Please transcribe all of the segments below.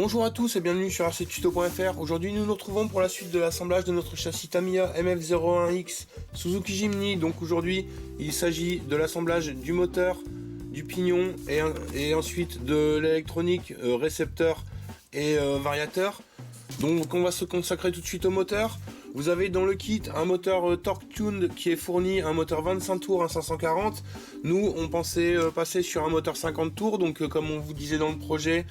Bonjour à tous et bienvenue sur rctuto.fr. Aujourd'hui nous nous retrouvons pour la suite de l'assemblage de notre châssis Tamiya MF-01X Suzuki Jimny. Donc aujourd'hui il s'agit de l'assemblage du moteur, du pignon et ensuite de l'électronique, récepteur et variateur. Donc on va se consacrer tout de suite au moteur. Vous avez dans le kit un moteur Torque Tuned qui est fourni, un moteur 25 tours, un 540. Nous on pensait passer sur un moteur 50 tours, donc comme on vous disait dans le projet,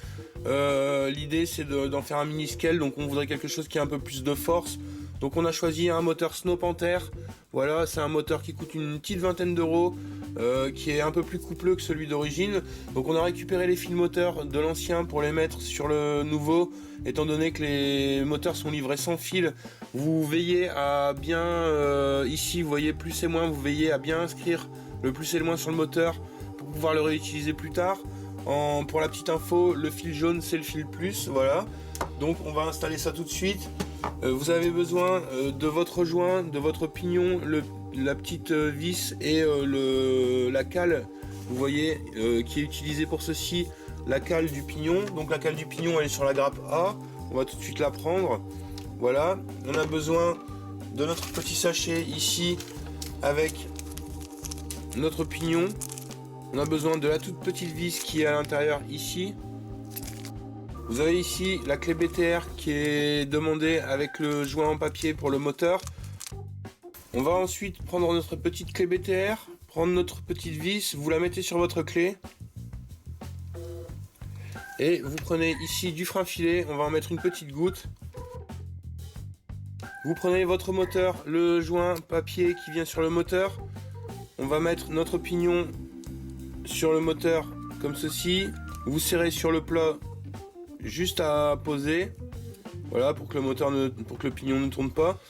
l'idée c'est d'en faire un mini scale, donc on voudrait quelque chose qui a un peu plus de force. Donc on a choisi un moteur Snow Panther. Voilà, c'est un moteur qui coûte une petite vingtaine d'euros, qui est un peu plus coupleux que celui d'origine. Donc on a récupéré les fils moteurs de l'ancien pour les mettre sur le nouveau, étant donné que les moteurs sont livrés sans fil. Vous veillez à bien, ici vous voyez plus et moins, vous veillez à bien inscrire le plus et le moins sur le moteur pour pouvoir le réutiliser plus tard. Pour la petite info, le fil jaune c'est le fil plus, voilà. Donc on va installer ça tout de suite. Vous avez besoin de votre joint, de votre pignon, la petite vis et la cale, vous voyez, qui est utilisée pour ceci, la cale du pignon. Donc la cale du pignon elle est sur la grappe A, on va tout de suite la prendre. Voilà, on a besoin de notre petit sachet ici avec notre pignon. On a besoin de la toute petite vis qui est à l'intérieur ici. Vous avez ici la clé BTR qui est demandée avec le joint en papier pour le moteur. On va ensuite prendre notre petite clé BTR, prendre notre petite vis, vous la mettez sur votre clé. Et vous prenez ici du frein filet, on va en mettre une petite goutte. Vous prenez votre moteur, le joint papier qui vient sur le moteur. On va mettre notre pignon sur le moteur comme ceci. Vous serrez sur le plat juste à poser, voilà, pour que le pignon ne tourne pas.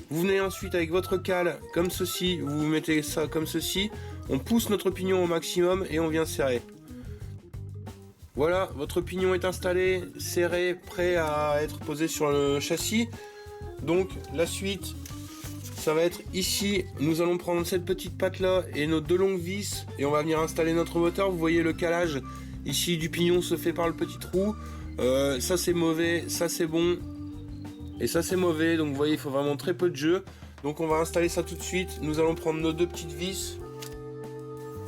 Vous venez ensuite avec votre cale comme ceci, vous mettez ça comme ceci, on pousse notre pignon au maximum et on vient serrer. Voilà, votre pignon est installé, serré, prêt à être posé sur le châssis. Donc la suite, ça va être ici, nous allons prendre cette petite patte là et nos deux longues vis et on va venir installer notre moteur. Vous voyez le calage ici du pignon se fait par le petit trou. Ça c'est mauvais, ça c'est bon et ça c'est mauvais, donc vous voyez il faut vraiment très peu de jeu. Donc on va installer ça tout de suite. Nous allons prendre nos deux petites vis.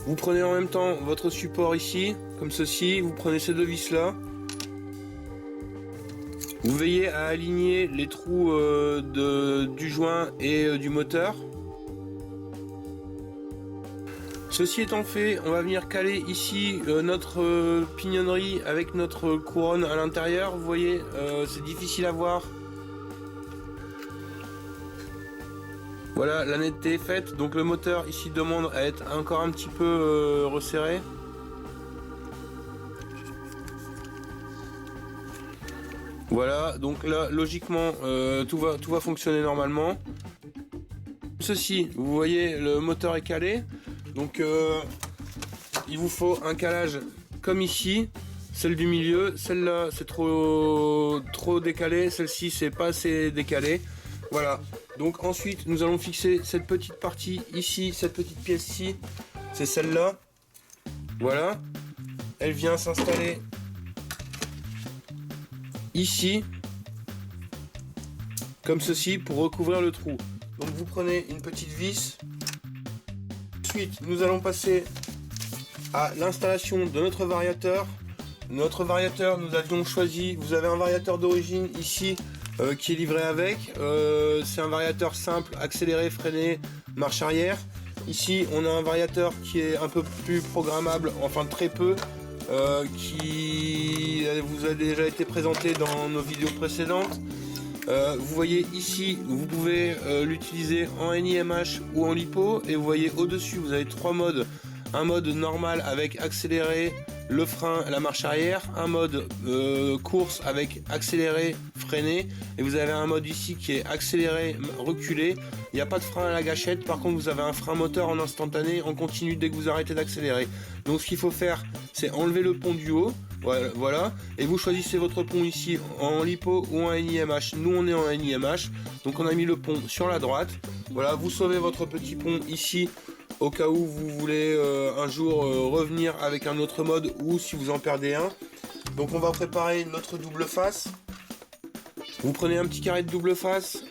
Vous prenez en même temps votre support ici comme ceci, vous prenez ces deux vis là. Vous veillez à aligner les trous du joint et du moteur. Ceci étant fait, on va venir caler ici notre pignonnerie avec notre couronne à l'intérieur. Vous voyez, c'est difficile à voir. Voilà, la netteté est faite. Donc le moteur ici demande à être encore un petit peu resserré. Voilà, donc là, logiquement, tout va fonctionner normalement. Ceci, vous voyez, le moteur est calé. Donc il vous faut un calage comme ici, celle du milieu, celle-là c'est trop décalé, celle-ci c'est pas assez décalé. Voilà, donc ensuite nous allons fixer cette petite partie ici, cette petite pièce-ci, c'est celle-là. Voilà, elle vient s'installer ici, comme ceci, pour recouvrir le trou. Donc vous prenez une petite vis. Ensuite, nous allons passer à l'installation de notre variateur. Notre variateur, nous avions choisi, vous avez un variateur d'origine ici qui est livré avec. C'est un variateur simple, accéléré, freiné, marche arrière. Ici, on a un variateur qui est un peu plus programmable, enfin très peu, qui vous a déjà été présenté dans nos vidéos précédentes. Vous voyez ici, vous pouvez l'utiliser en NIMH ou en LiPo, et vous voyez au-dessus, vous avez trois modes. Un mode normal avec accéléré, le frein, la marche arrière, un mode course avec accéléré, freiné, et vous avez un mode ici qui est accéléré, reculé. Il n'y a pas de frein à la gâchette, par contre vous avez un frein moteur en instantané, en continu dès que vous arrêtez d'accélérer. Donc ce qu'il faut faire, c'est enlever le pont du haut. Voilà, et vous choisissez votre pont ici en LiPo ou en NIMH. Nous on est en NIMH, donc on a mis le pont sur la droite. Voilà, vous sauvez votre petit pont ici au cas où vous voulez un jour revenir avec un autre mode ou si vous en perdez un. Donc on va préparer notre double face. Vous prenez un petit carré de double face.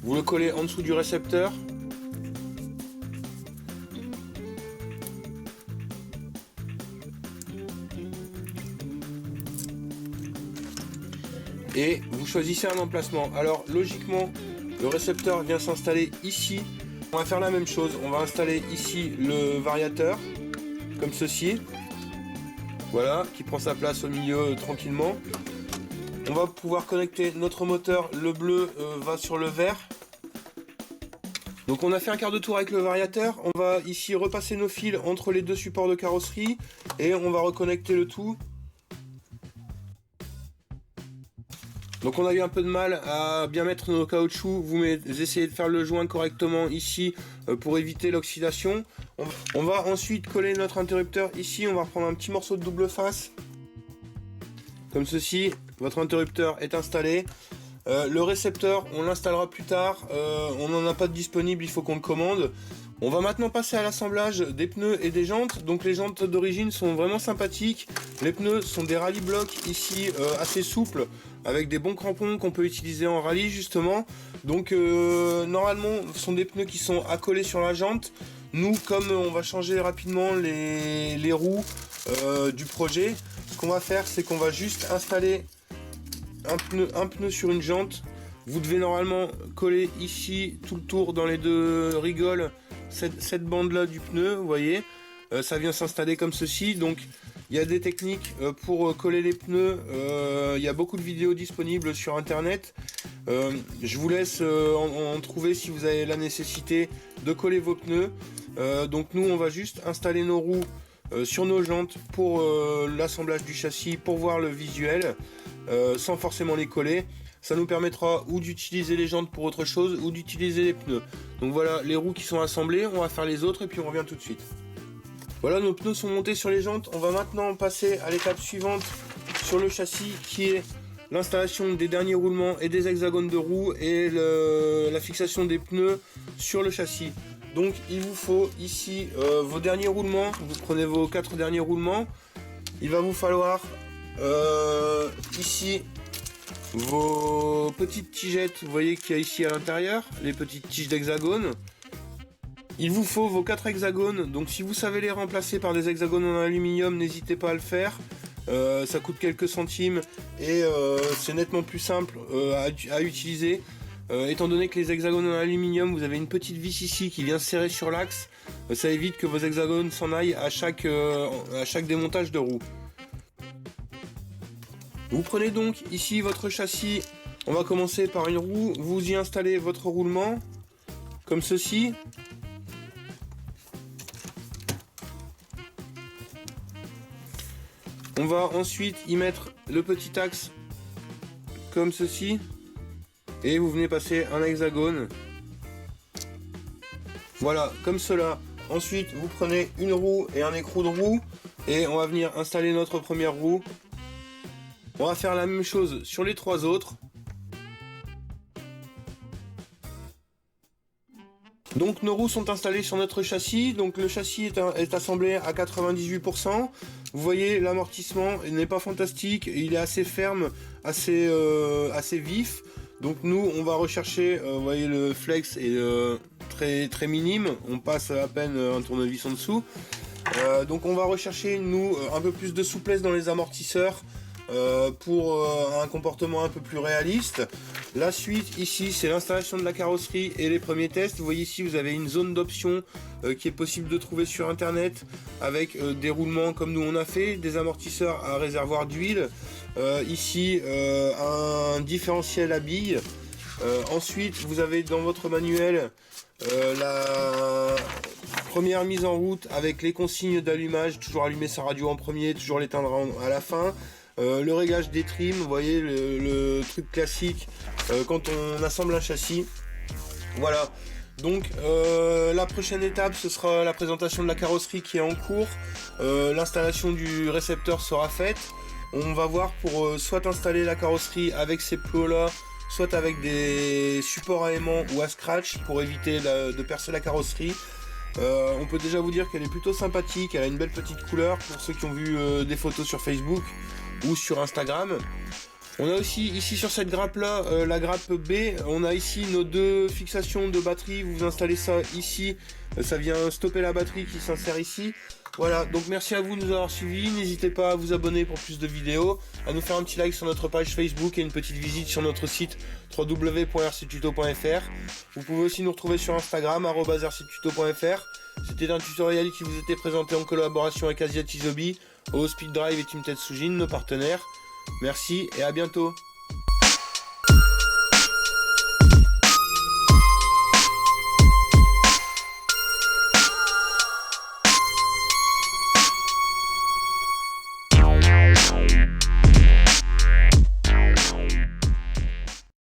Vous le collez en dessous du récepteur. Et vous choisissez un emplacement. Alors logiquement, le récepteur vient s'installer ici. On va faire la même chose. On va installer ici le variateur, comme ceci. Voilà, qui prend sa place au milieu tranquillement. On va pouvoir connecter notre moteur. Le bleu va sur le vert. Donc on a fait un quart de tour avec le variateur. On va ici repasser nos fils entre les deux supports de carrosserie. Et on va reconnecter le tout. Donc on a eu un peu de mal à bien mettre nos caoutchoucs, vous essayez de faire le joint correctement ici pour éviter l'oxydation. On va ensuite coller notre interrupteur ici, on va reprendre un petit morceau de double face. Comme ceci, votre interrupteur est installé. Le récepteur, on l'installera plus tard, on n'en a pas de disponible, il faut qu'on le commande. On va maintenant passer à l'assemblage des pneus et des jantes. Donc les jantes d'origine sont vraiment sympathiques. Les pneus sont des rallye blocs ici assez souples avec des bons crampons qu'on peut utiliser en rallye justement. Donc normalement ce sont des pneus qui sont accolés sur la jante. Nous, comme on va changer rapidement les roues du projet, ce qu'on va faire c'est qu'on va juste installer un pneu sur une jante. Vous devez normalement coller ici tout le tour dans les deux rigoles cette bande là du pneu, vous voyez, ça vient s'installer comme ceci. Donc il y a des techniques pour coller les pneus, il y a beaucoup de vidéos disponibles sur internet. Je vous laisse en trouver si vous avez la nécessité de coller vos pneus. Donc nous on va juste installer nos roues sur nos jantes pour l'assemblage du châssis, pour voir le visuel sans forcément les coller. Ça nous permettra ou d'utiliser les jantes pour autre chose ou d'utiliser les pneus. Donc voilà les roues qui sont assemblées, on va faire les autres et puis on revient tout de suite. Voilà, nos pneus sont montés sur les jantes. On va maintenant passer à l'étape suivante sur le châssis qui est l'installation des derniers roulements et des hexagones de roues et la fixation des pneus sur le châssis. Donc il vous faut ici vos derniers roulements, vous prenez vos 4 derniers roulements. Il va vous falloir ici vos petites tigettes, vous voyez qu'il y a ici à l'intérieur, les petites tiges d'hexagone. Il vous faut vos 4 hexagones, donc si vous savez les remplacer par des hexagones en aluminium, n'hésitez pas à le faire. Ça coûte quelques centimes et c'est nettement plus simple à utiliser. Étant donné que les hexagones en aluminium, vous avez une petite vis ici qui vient serrer sur l'axe, ça évite que vos hexagones s'en aillent à chaque démontage de roue. Vous prenez donc ici votre châssis, on va commencer par une roue, vous y installez votre roulement, comme ceci. On va ensuite y mettre le petit axe, comme ceci, et vous venez passer un hexagone. Voilà, comme cela. Ensuite, vous prenez une roue et un écrou de roue, et on va venir installer notre première roue. On va faire la même chose sur les 3 autres. Donc nos roues sont installées sur notre châssis. Donc le châssis est assemblé à 98%. Vous voyez, l'amortissement n'est pas fantastique. Il est assez ferme, assez vif. Donc nous, on va rechercher, vous voyez, le flex est très minime. On passe à peine un tournevis en dessous. Donc on va rechercher, nous, un peu plus de souplesse dans les amortisseurs. Pour un comportement un peu plus réaliste. La suite ici c'est l'installation de la carrosserie et les premiers tests. Vous voyez ici vous avez une zone d'options qui est possible de trouver sur internet avec des roulements comme nous on a fait, des amortisseurs à réservoir d'huile, ici un différentiel à billes. Ensuite vous avez dans votre manuel la première mise en route avec les consignes d'allumage, toujours allumer sa radio en premier, toujours l'éteindre à la fin. Le réglage des trims, vous voyez le truc classique quand on assemble un châssis. Voilà, donc la prochaine étape ce sera la présentation de la carrosserie qui est en cours. L'installation du récepteur sera faite. On va voir pour soit installer la carrosserie avec ces plots là, soit avec des supports à aimant ou à scratch pour éviter de percer la carrosserie. On peut déjà vous dire qu'elle est plutôt sympathique, elle a une belle petite couleur pour ceux qui ont vu des photos sur Facebook ou sur Instagram. On a aussi ici sur cette grappe là, la grappe B, on a ici nos deux fixations de batterie. Vous installez ça ici, ça vient stopper la batterie qui s'insère ici. Voilà, donc merci à vous de nous avoir suivis, n'hésitez pas à vous abonner pour plus de vidéos, à nous faire un petit like sur notre page Facebook et une petite visite sur notre site www.rctuto.fr. Vous pouvez aussi nous retrouver sur Instagram @rctuto.fr. C'était un tutoriel qui vous était présenté en collaboration avec Asiatizobi, Speed Drive et Team Tetsujin, nos partenaires. Merci et à bientôt.